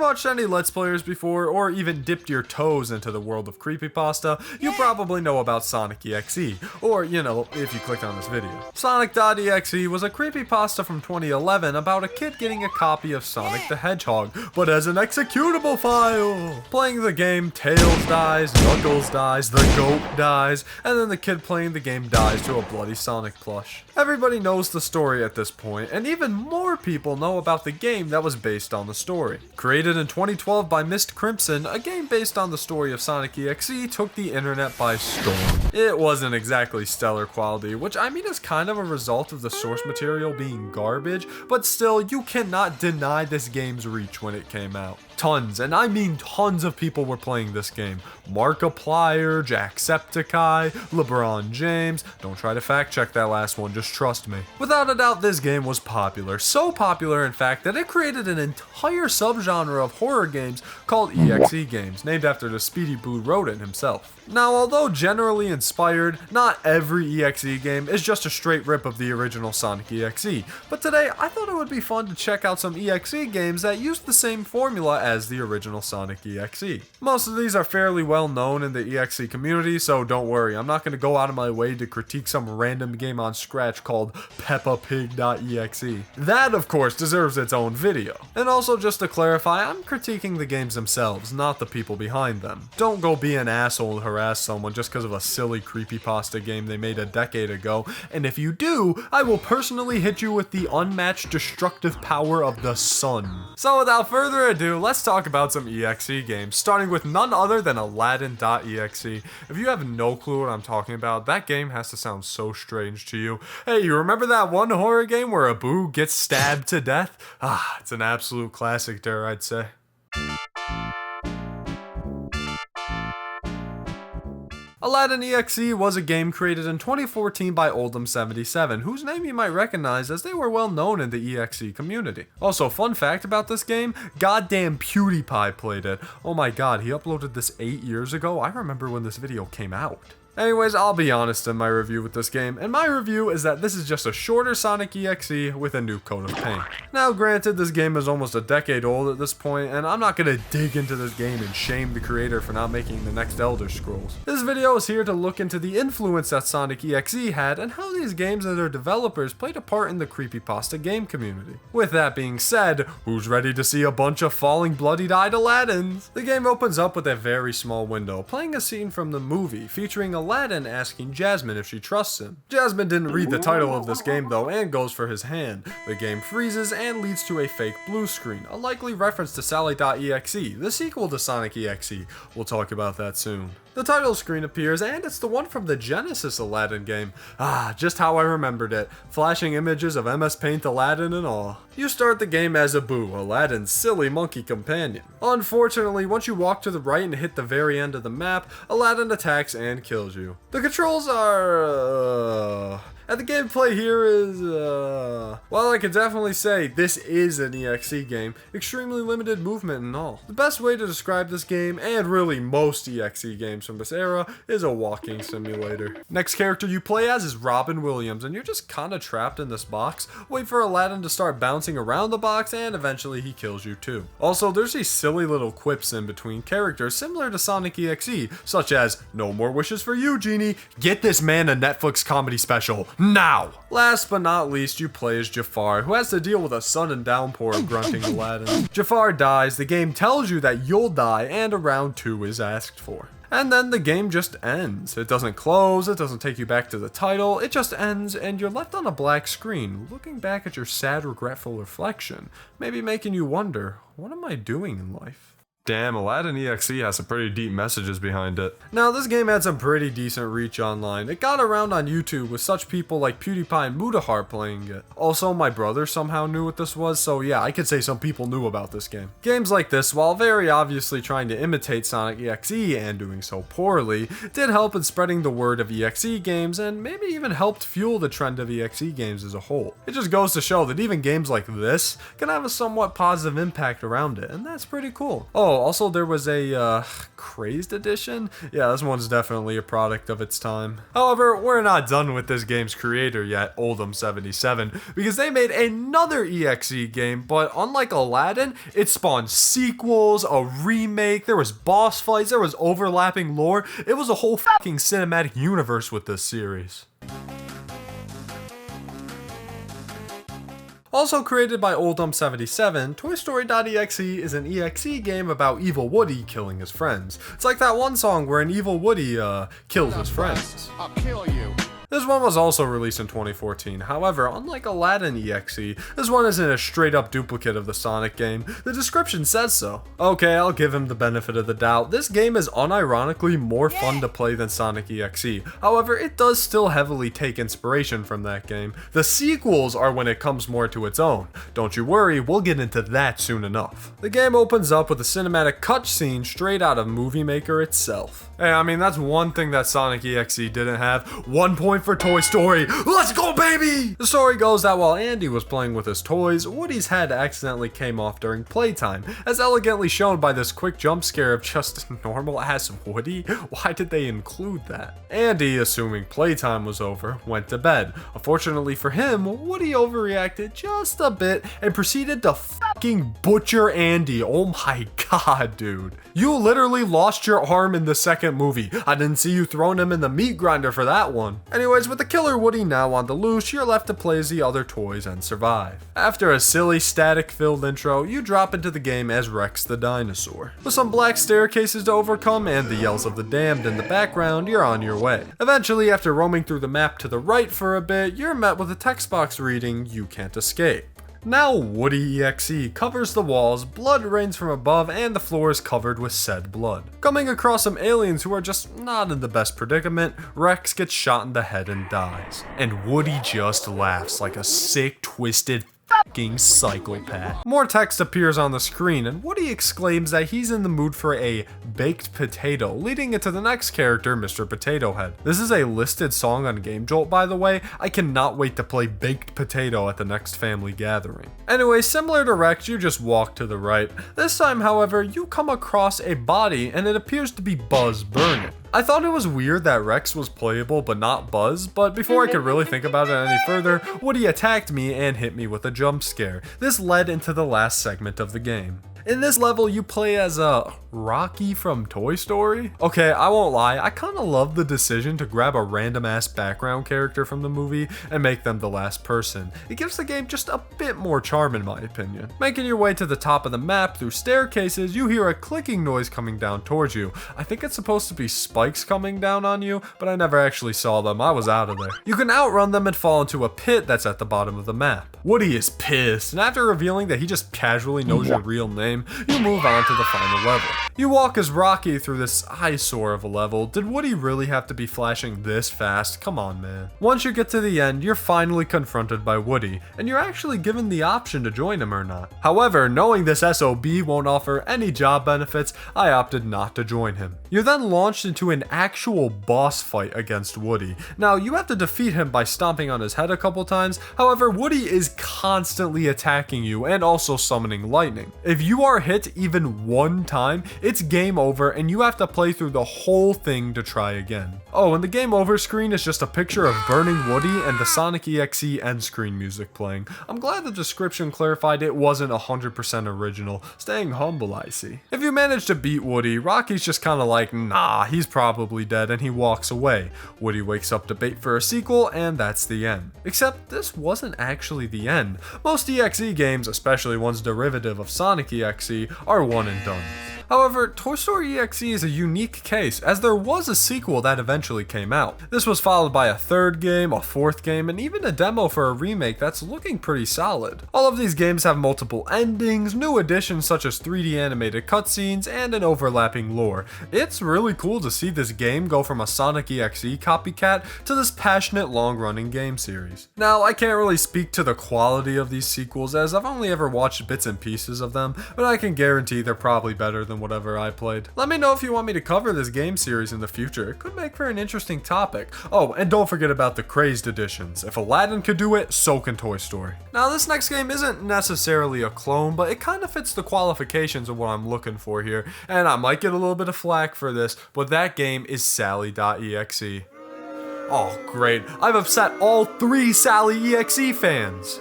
watched any Let's Players before, or even dipped your toes into the world of creepypasta, you probably know about Sonic.EXE, or, you know, if you clicked on this video. Sonic.EXE was a creepypasta from 2011 about a kid getting a copy of Sonic the Hedgehog, but as an executable file. Playing the game, Tails dies, Knuckles dies, the goat dies, and then the kid playing the game dies to a bloody Sonic plush. Everybody knows the story at this point, and even more people know about the game that was based on the story. Created in 2012 by Mist Crimson, a game based on the story of Sonic.EXE took the internet by storm. It wasn't exactly stellar quality, which I mean is kind of a result of the source material being garbage, but still, you cannot deny this game's reach when it came out. Tons, and I mean tons of people were playing this game. Markiplier, Jacksepticeye, LeBron James. Don't try to fact check that last one, just trust me. Without a doubt, this game was popular. So popular, in fact, that it created an entire subgenre of horror games called EXE games, named after the Speedy Blue Rodent himself. Now, although generally inspired, not every EXE game is just a straight rip of the original Sonic.EXE, but today I thought it would be fun to check out some EXE games that use the same formula as the original Sonic.EXE. Most of these are fairly well known in the EXE community, so don't worry, I'm not going to go out of my way to critique some random game on Scratch called Peppapig.exe. That, of course, deserves its own video. And also, just to clarify, I'm critiquing the games themselves, not the people behind them. Don't go be an asshole and harass someone just because of a silly creepypasta game they made a decade ago, and if you do, I will personally hit you with the unmatched destructive power of the sun. So without further ado, let's talk about some EXE games, starting with none other than Aladdin.exe. If you have no clue what I'm talking about, that game has to sound so strange to you. Hey, you remember that one horror game where a boo gets stabbed to death? Ah, it's an absolute classic there, I'd say. Aladdin.exe was a game created in 2014 by Oldham77, whose name you might recognize as they were well known in the EXE community. Also, fun fact about this game, goddamn PewDiePie played it. Oh my god, he uploaded this 8 years ago? I remember when this video came out. Anyways, I'll be honest in my review with this game, and my review is that this is just a shorter Sonic.EXE with a new coat of paint. Now granted, this game is almost a decade old at this point, and I'm not gonna dig into this game and shame the creator for not making the next Elder Scrolls. This video is here to look into the influence that Sonic.EXE had and how these games and their developers played a part in the creepypasta game community. With that being said, who's ready to see a bunch of falling bloody-eyed Aladdins? The game opens up with a very small window, playing a scene from the movie featuring Aladdin asking Jasmine if she trusts him. Jasmine didn't read the title of this game though and goes for his hand. The game freezes and leads to a fake blue screen, a likely reference to Sally.EXE, the sequel to Sonic.EXE. We'll talk about that soon. The title screen appears, and it's the one from the Genesis Aladdin game. Ah, just how I remembered it. Flashing images of MS Paint Aladdin and all. You start the game as Abu, Aladdin's silly monkey companion. Unfortunately, once you walk to the right and hit the very end of the map, Aladdin attacks and kills you. The controls are... And the gameplay here is, well, I can definitely say this is an EXE game. Extremely limited movement and all. The best way to describe this game, and really most EXE games from this era, is a walking simulator. Next character you play as is Robin Williams, and you're just kinda trapped in this box. Wait for Aladdin to start bouncing around the box, and eventually he kills you too. Also, there's these silly little quips in between characters similar to Sonic.EXE, such as, "No more wishes for you, Genie. Get this man a Netflix comedy special. Now!" Last but not least, you play as Jafar, who has to deal with a sudden downpour of grunting Aladdin. Jafar dies, the game tells you that you'll die, and a round 2 is asked for. And then the game just ends. It doesn't close, it doesn't take you back to the title, it just ends, and you're left on a black screen, looking back at your sad, regretful reflection, maybe making you wonder, what am I doing in life? Damn, Aladdin.exe has some pretty deep messages behind it. Now, this game had some pretty decent reach online. It got around on YouTube with such people like PewDiePie and Mudahar playing it. Also, my brother somehow knew what this was, so yeah, I could say some people knew about this game. Games like this, while very obviously trying to imitate Sonic.EXE and doing so poorly, did help in spreading the word of EXE games and maybe even helped fuel the trend of EXE games as a whole. It just goes to show that even games like this can have a somewhat positive impact around it, and that's pretty cool. Oh, also there was a Crazed edition. Yeah, this one's definitely a product of its time. However, we're not done with this game's creator yet, Oldham77, because they made another EXE game, but unlike Aladdin, it spawned sequels, a remake, there was boss fights, there was overlapping lore. It was a whole fucking cinematic universe with this series. Also created by Oldham77, Toy Story.EXE is an EXE game about evil Woody killing his friends. It's like that one song where an evil Woody kills his friends. I'll kill you. This one was also released in 2014, however, unlike Aladdin EXE, this one isn't a straight up duplicate of the Sonic game. The description says so. Okay, I'll give him the benefit of the doubt. This game is unironically more fun to play than Sonic.EXE, however, it does still heavily take inspiration from that game. The sequels are when it comes more to its own. Don't you worry, we'll get into that soon enough. The game opens up with a cinematic cutscene straight out of Movie Maker itself. Hey, I mean, that's one thing that Sonic.EXE didn't have. 1 point for Toy Story. Let's go, baby! The story goes that while Andy was playing with his toys, Woody's head accidentally came off during playtime, as elegantly shown by this quick jump scare of just normal-ass Woody. Why did they include that? Andy, assuming playtime was over, went to bed. Unfortunately for him, Woody overreacted just a bit and proceeded to fucking butcher Andy. Oh my god, dude. You literally lost your arm in the second movie. I didn't see you throwing him in the meat grinder for that one. Anyways, with the killer Woody now on the loose, you're left to play as the other toys and survive. After a silly static-filled intro, you drop into the game as Rex the dinosaur. With some black staircases to overcome and the yells of the damned in the background, you're on your way. Eventually, after roaming through the map to the right for a bit, you're met with a text box reading, "You can't escape." Now Woody.EXE covers the walls, blood rains from above, and the floor is covered with said blood. Coming across some aliens who are just not in the best predicament, Rex gets shot in the head and dies. And Woody just laughs like a sick, twisted fucking psychopath. More text appears on the screen, and Woody exclaims that he's in the mood for a baked potato, leading into the next character, Mr. Potato Head. This is a listed song on Game Jolt, by the way. I cannot wait to play Baked Potato at the next family gathering. Anyway, similar to Rex, you just walk to the right. This time, however, you come across a body, and it appears to be Buzz Burning. I thought it was weird that Rex was playable but not Buzz, but before I could really think about it any further, Woody attacked me and hit me with a jump scare. This led into the last segment of the game. In this level, you play as Rocky from Toy Story. Okay, I won't lie, I kinda love the decision to grab a random ass background character from the movie and make them the last person. It gives the game just a bit more charm in my opinion. Making your way to the top of the map through staircases, you hear a clicking noise coming down towards you. I think it's supposed to be spikes coming down on you, but I never actually saw them. I was out of there. You can outrun them and fall into a pit that's at the bottom of the map. Woody is pissed, and after revealing that he just casually knows your real name, you move on to the final level. You walk as Rocky through this eyesore of a level. Did Woody really have to be flashing this fast? Come on, man. Once you get to the end, you're finally confronted by Woody, and you're actually given the option to join him or not. However, knowing this SOB won't offer any job benefits, I opted not to join him. You're then launched into an actual boss fight against Woody. Now, you have to defeat him by stomping on his head a couple times. However, Woody is constantly attacking you and also summoning lightning. If you are hit even one time, it's game over and you have to play through the whole thing to try again. Oh, and the game over screen is just a picture of burning Woody and the Sonic.EXE end screen music playing. I'm glad the description clarified it wasn't 100% original. Staying humble, I see. If you manage to beat Woody, Rocky's just kinda like, nah, he's probably dead, and he walks away. Woody wakes up to bait for a sequel, and that's the end. Except this wasn't actually the end. Most EXE games, especially ones derivative of Sonic.EXE, are one and done. However, Toy Story.EXE is a unique case, as there was a sequel that eventually came out. This was followed by a third game, a fourth game, and even a demo for a remake that's looking pretty solid. All of these games have multiple endings, new additions such as 3D animated cutscenes, and an overlapping lore. It's really cool to see this game go from a Sonic.EXE copycat to this passionate long-running game series. Now, I can't really speak to the quality of these sequels, as I've only ever watched bits and pieces of them, but I can guarantee they're probably better than whatever I played. Let me know if you want me to cover this game series in the future. It could make for an interesting topic. Oh, and don't forget about the crazed editions. If Aladdin could do it, so can Toy Story. Now, this next game isn't necessarily a clone, but it kind of fits the qualifications of what I'm looking for here, and I might get a little bit of flack for this, but that game is Sally.EXE. Oh, great. I've upset all 3 Sally.EXE fans.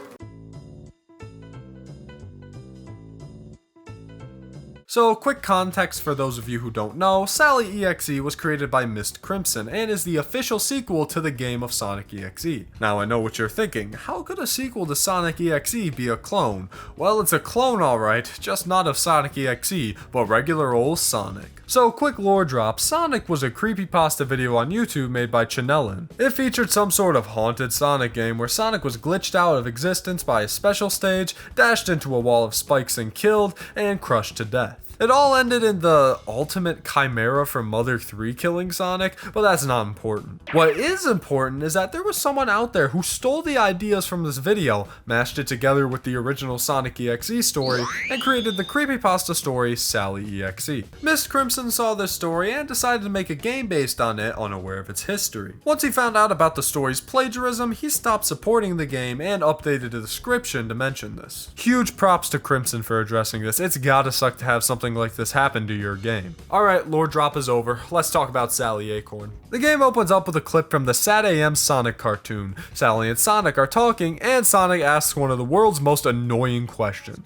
So, quick context for those of you who don't know, Sally.EXE was created by Mist Crimson and is the official sequel to the game of Sonic.EXE. Now, I know what you're thinking, how could a sequel to Sonic.EXE be a clone? Well, it's a clone alright, just not of Sonic.EXE, but regular old Sonic. So, quick lore drop, Sonic was a creepypasta video on YouTube made by Chanelin. It featured some sort of haunted Sonic game where Sonic was glitched out of existence by a special stage, dashed into a wall of spikes and killed, and crushed to death. It all ended in the ultimate chimera from Mother 3 killing Sonic, but that's not important. What is important is that there was someone out there who stole the ideas from this video, mashed it together with the original Sonic.EXE story, and created the creepypasta story Sally.EXE. Mist Crimson saw this story and decided to make a game based on it, unaware of its history. Once he found out about the story's plagiarism, he stopped supporting the game and updated the description to mention this. Huge props to Crimson for addressing this. It's gotta suck to have something like this happen to your game. Alright, lore drop is over. Let's talk about Sally Acorn. The game opens up with a clip from the Sad AM Sonic cartoon. Sally and Sonic are talking, and Sonic asks one of the world's most annoying questions.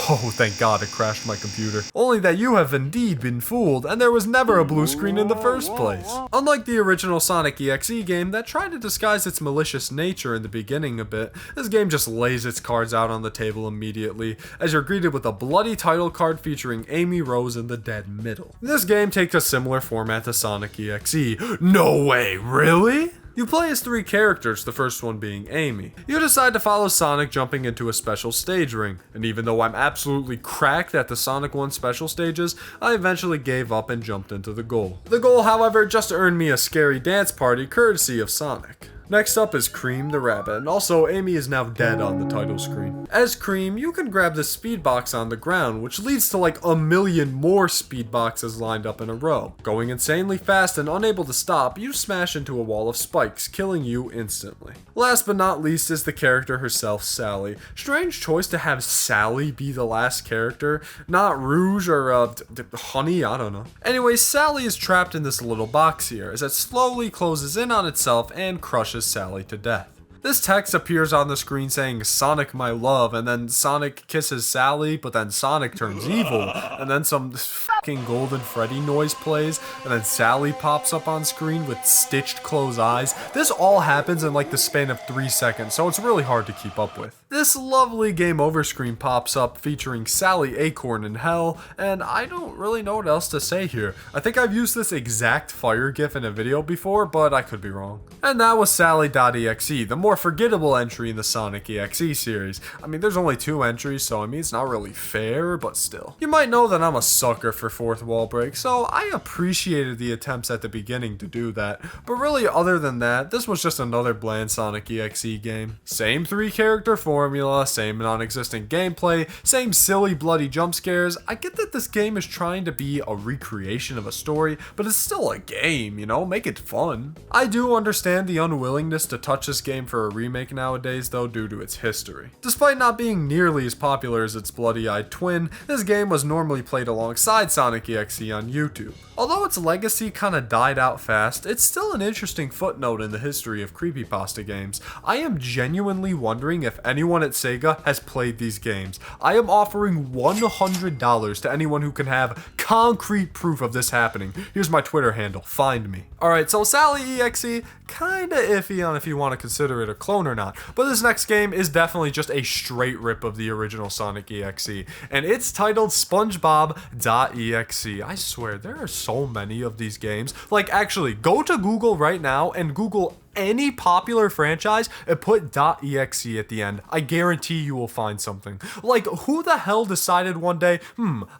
Oh, thank God it crashed my computer. Only that you have indeed been fooled, and there was never a blue screen in the first place. Unlike the original Sonic.EXE game that tried to disguise its malicious nature in the beginning a bit, this game just lays its cards out on the table immediately, as you're greeted with a bloody title card featuring Amy Rose in the dead middle. This game takes a similar format to Sonic.EXE. No way, really? You play as 3 characters, the first one being Amy. You decide to follow Sonic jumping into a special stage ring, and even though I'm absolutely cracked at the Sonic 1 special stages, I eventually gave up and jumped into the goal. The goal, however, just earned me a scary dance party courtesy of Sonic. Next up is Cream the Rabbit, and also Amy is now dead on the title screen. As Cream, you can grab the speed box on the ground, which leads to like a million more speed boxes lined up in a row. Going insanely fast and unable to stop, you smash into a wall of spikes, killing you instantly. Last but not least is the character herself, Sally. Strange choice to have Sally be the last character, not Rouge or Honey, I don't know. Anyway, Sally is trapped in this little box here, as it slowly closes in on itself and crushes Sally to death. This text appears on the screen saying, "Sonic, my love," and then Sonic kisses Sally, but then Sonic turns evil, and then some fucking Golden Freddy noise plays, and then Sally pops up on screen with stitched closed eyes. This all happens in like the span of 3 seconds, so it's really hard to keep up with. This lovely game over screen pops up featuring Sally Acorn in hell, and I don't really know what else to say here. I think I've used this exact fire gif in a video before, but I could be wrong. And that was Sally.EXE, the more forgettable entry in the Sonic.EXE series. I mean, there's only 2 entries, so I mean, it's not really fair, but still. You might know that I'm a sucker for fourth wall break, so I appreciated the attempts at the beginning to do that. But really, other than that, this was just another bland Sonic.EXE game. Same 3-character formula, same non-existent gameplay, same silly bloody jump scares. I get that this game is trying to be a recreation of a story, but it's still a game, you know? Make it fun. I do understand the unwillingness to touch this game for a remake nowadays, though, due to its history. Despite not being nearly as popular as its bloody-eyed twin, this game was normally played alongside Sonic.EXE on YouTube. Although its legacy kinda died out fast, it's still an interesting footnote in the history of creepypasta games. I am genuinely wondering if anyone at Sega has played these games. I am offering $100 to anyone who can have concrete proof of this happening. Here's my Twitter handle, find me. Alright, so Sally.EXE, kinda iffy on if you want to consider it a clone or not, but this next game is definitely just a straight rip of the original Sonic.EXE, and it's titled SpongeBob.EXE. I swear, there are so many of these games. Like, actually, go to Google right now and Google any popular franchise and put .exe at the end. I guarantee you will find something. Like, who the hell decided one day,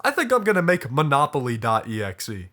I think I'm gonna make Monopoly.exe.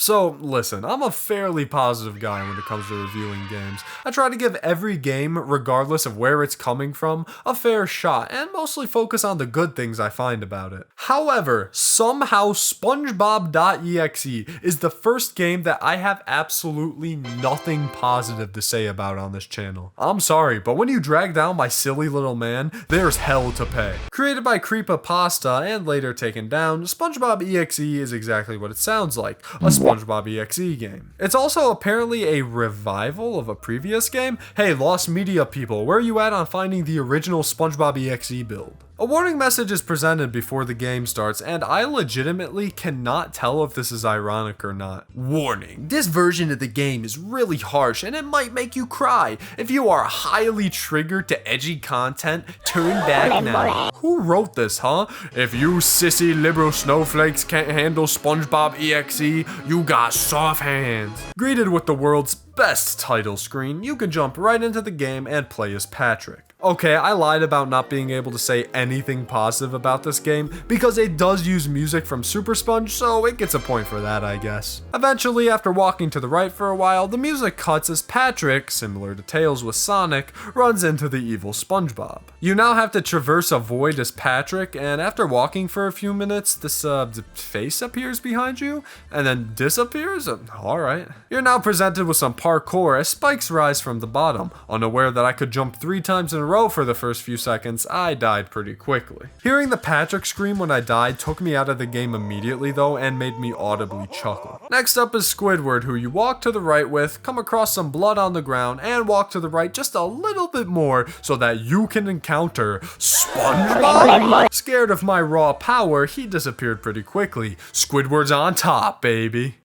So listen, I'm a fairly positive guy when it comes to reviewing games. I try to give every game, regardless of where it's coming from, a fair shot and mostly focus on the good things I find about it. However, somehow SpongeBob.exe is the first game that I have absolutely nothing positive to say about on this channel. I'm sorry, but when you drag down my silly little man, there's hell to pay. Created by Creepypasta and later taken down, SpongeBob.exe is exactly what it sounds like, a SpongeBob.exe game. It's also apparently a revival of a previous game. Hey, Lost Media people, where are you at on finding the original SpongeBob.exe build? A warning message is presented before the game starts, and I legitimately cannot tell if this is ironic or not. Warning, this version of the game is really harsh and it might make you cry. If you are highly triggered to edgy content, turn back now. Who wrote this, huh? If you sissy liberal snowflakes can't handle SpongeBob.exe, you got soft hands. Greeted with the world's best title screen, you can jump right into the game and play as Patrick. Okay, I lied about not being able to say anything positive about this game because it does use music from Super Sponge, so it gets a point for that, I guess. Eventually, after walking to the right for a while, the music cuts as Patrick, similar to Tails with Sonic, runs into the evil SpongeBob. You now have to traverse a void as Patrick, and after walking for a few minutes, this face appears behind you, and then disappears? Alright. You're now presented with some parkour as spikes rise from the bottom. Unaware that I could jump 3 times in a row for the first few seconds, I died pretty quickly. Hearing the Patrick scream when I died took me out of the game immediately though and made me audibly chuckle. Next up is Squidward, who you walk to the right with, come across some blood on the ground, and walk to the right just a little bit more so that you can encounter SpongeBob? Scared of my raw power, he disappeared pretty quickly. Squidward's on top, baby.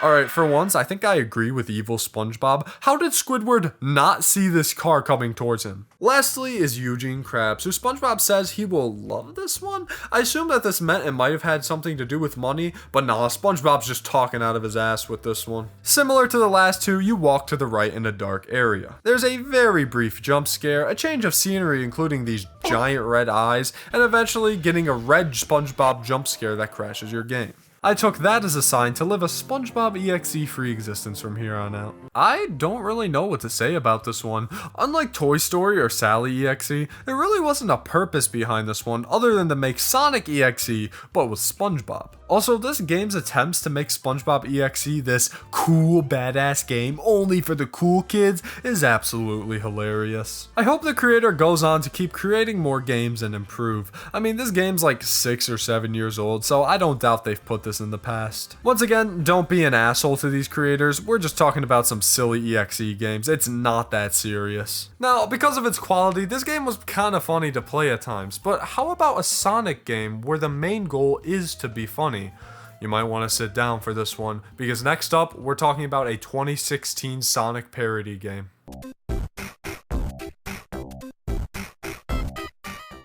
Alright, for once, I think I agree with evil SpongeBob. How did Squidward not see this car coming towards him? Lastly is Eugene Krabs, who SpongeBob says he will love this one? I assume that this meant it might have had something to do with money, but nah, SpongeBob's just talking out of his ass with this one. Similar to the last two, you walk to the right in a dark area. There's a very brief jump scare, a change of scenery including these giant red eyes, and eventually getting a red SpongeBob jump scare that crashes your game. I took that as a sign to live a SpongeBob.exe free existence from here on out. I don't really know what to say about this one. Unlike Toy Story or Sally.EXE, there really wasn't a purpose behind this one other than to make Sonic.EXE, but with SpongeBob. Also, this game's attempts to make SpongeBob.exe this cool, badass game only for the cool kids is absolutely hilarious. I hope the creator goes on to keep creating more games and improve. I mean, this game's like 6 or 7 years old, so I don't doubt they've put this in the past. Once again, don't be an asshole to these creators. We're just talking about some silly EXE games. It's not that serious. Now, because of its quality, this game was kind of funny to play at times, but how about a Sonic game where the main goal is to be funny? You might want to sit down for this one, because next up, we're talking about a 2016 Sonic parody game.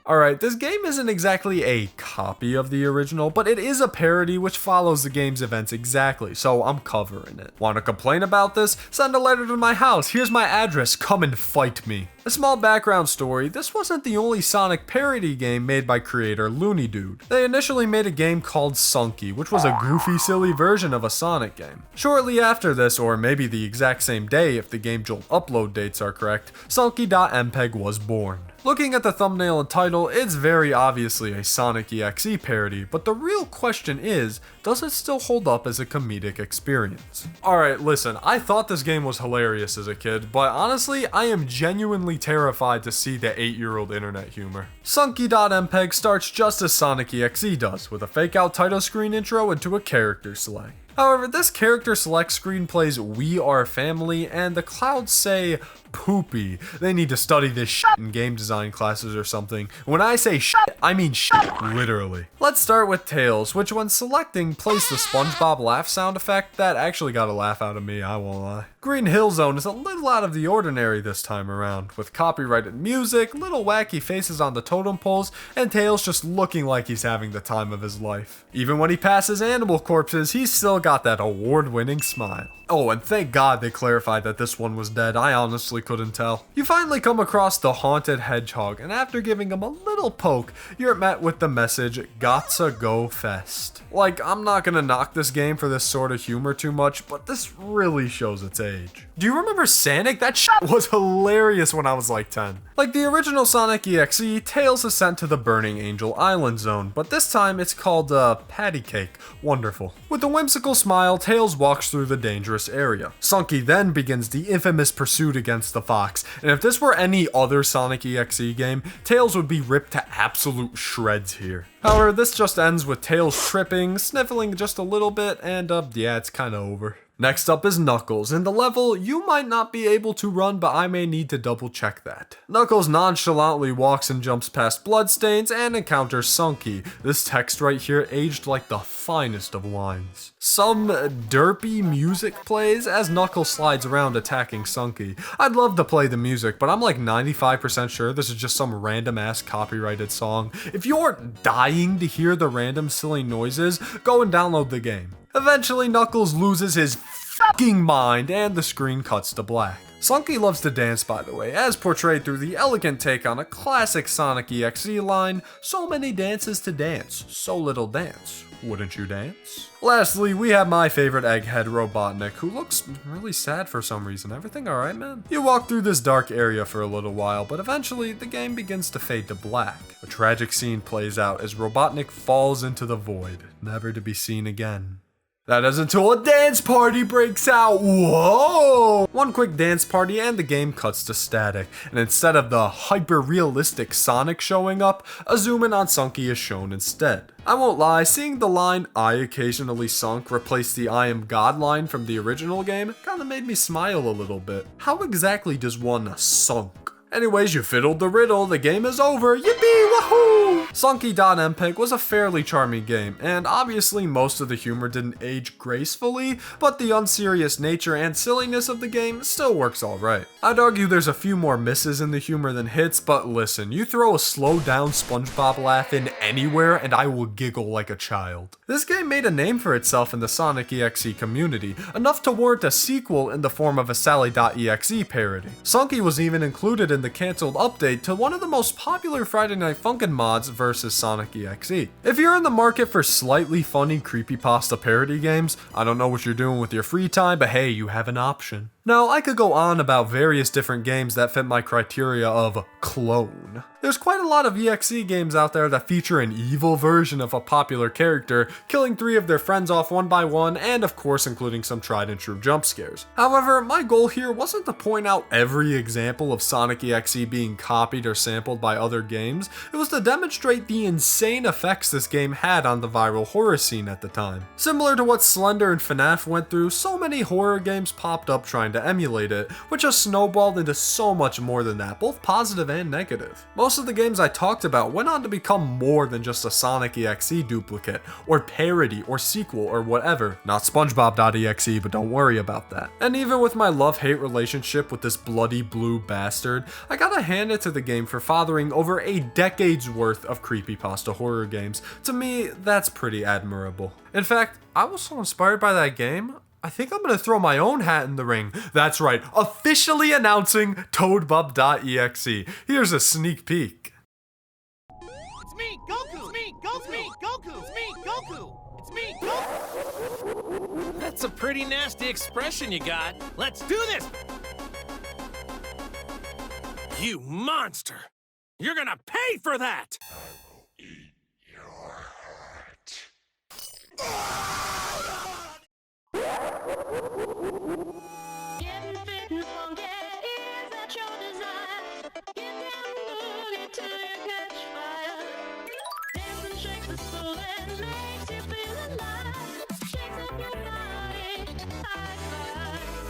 Alright, this game isn't exactly a copy of the original, but it is a parody which follows the game's events exactly, so I'm covering it. Want to complain about this? Send a letter to my house. Here's my address. Come and fight me. A small background story, this wasn't the only Sonic parody game made by creator Looney Dude. They initially made a game called Sonic.EXE, which was a goofy, silly version of a Sonic game. Shortly after this, or maybe the exact same day if the game Jolt upload dates are correct, Sonic.MPEG was born. Looking at the thumbnail and title, it's very obviously a Sonic.EXE parody, but the real question is, does it still hold up as a comedic experience? Alright, listen, I thought this game was hilarious as a kid, but honestly, I am genuinely terrified to see the 8-year-old internet humor. Sonic.MPEG starts just as Sonic.EXE does, with a fake-out title screen intro into a character select. However, this character select screen plays "We Are Family" and the clouds say poopy. They need to study this shit in game design classes or something. When I say shit, I mean shit, literally. Let's start with Tails, which when selecting plays the SpongeBob laugh sound effect that actually got a laugh out of me, I won't lie. Green Hill Zone is a little out of the ordinary this time around, with copyrighted music, little wacky faces on the totem poles, and Tails just looking like he's having the time of his life. Even when he passes animal corpses, he's still got that award-winning smile. Oh, and thank God they clarified that this one was dead. I honestly couldn't tell. You finally come across the haunted hedgehog, and after giving him a little poke, you're met with the message, "Gotcha go fest." Like, I'm not gonna knock this game for this sort of humor too much, but this really shows its age. Do you remember Sonic? That shit was hilarious when I was like 10. Like the original Sonic.EXE, Tails is sent to the Burning Angel Island zone, but this time it's called Patty Cake. Wonderful. With a whimsical smile, Tails walks through the dangerous area. Sunky then begins the infamous pursuit against the fox, and if this were any other Sonic.EXE game, Tails would be ripped to absolute shreds here. However, this just ends with Tails tripping, sniffling just a little bit, and yeah, it's kinda over. Next up is Knuckles. In the level, you might not be able to run, but I may need to double check that. Knuckles nonchalantly walks and jumps past bloodstains and encounters Sunky. This text right here aged like the finest of wines. Some derpy music plays as Knuckles slides around attacking Sunky. I'd love to play the music, but I'm like 95% sure this is just some random ass copyrighted song. If you're dying to hear the random silly noises, go and download the game. Eventually, Knuckles loses his fucking mind and the screen cuts to black. Sunky loves to dance, by the way, as portrayed through the elegant take on a classic Sonic.EXE line, "So many dances to dance, so little dance. Wouldn't you dance?" Lastly, we have my favorite egghead Robotnik, who looks really sad for some reason. Everything alright, man? You walk through this dark area for a little while, but eventually the game begins to fade to black. A tragic scene plays out as Robotnik falls into the void, never to be seen again. That is until a dance party breaks out. Whoa! One quick dance party and the game cuts to static, and instead of the hyper-realistic Sonic showing up, a zoom in on Sunky is shown instead. I won't lie, seeing the line "I occasionally sunk" replace the "I am God" line from the original game kinda made me smile a little bit. How exactly does one sunk? Anyways, you fiddled the riddle, the game is over, yippee wahoo! Sunky.MPEG was a fairly charming game, and obviously most of the humor didn't age gracefully, but the unserious nature and silliness of the game still works alright. I'd argue there's a few more misses in the humor than hits, but listen, you throw a slow down SpongeBob laugh in anywhere and I will giggle like a child. This game made a name for itself in the Sonic.EXE community, enough to warrant a sequel in the form of a Sally.EXE parody. Sunky was even included in the cancelled update to one of the most popular Friday Night Funkin' mods versus Sonic.EXE. If you're in the market for slightly funny creepypasta parody games, I don't know what you're doing with your free time, but hey, you have an option. Now, I could go on about various different games that fit my criteria of clone. There's quite a lot of EXE games out there that feature an evil version of a popular character, killing 3 of their friends off one by one, and of course including some tried and true jump scares. However, my goal here wasn't to point out every example of Sonic.EXE being copied or sampled by other games, it was to demonstrate the insane effects this game had on the viral horror scene at the time. Similar to what Slender and FNAF went through, so many horror games popped up trying to emulate it, which has snowballed into so much more than that, both positive and negative. Most of the games I talked about went on to become more than just a Sonic.EXE duplicate, or parody, or sequel, or whatever. Not SpongeBob.EXE, but don't worry about that. And even with my love-hate relationship with this bloody blue bastard, I gotta hand it to the game for fathering over a decade's worth of creepypasta horror games. To me, that's pretty admirable. In fact, I was so inspired by that game, I think I'm gonna throw my own hat in the ring. That's right, officially announcing Toadbub.exe. Here's a sneak peek. It's me, Goku! It's me, Goku! It's me, Goku! It's me, Goku! It's me, Goku! That's a pretty nasty expression you got. Let's do this! You monster! You're gonna pay for that! I will eat your heart. Getting fit and funky, is that your desire? Get down and boogie till you catch fire. Dance and shake the soul and makes you feel alive. Shakes up your body, high five.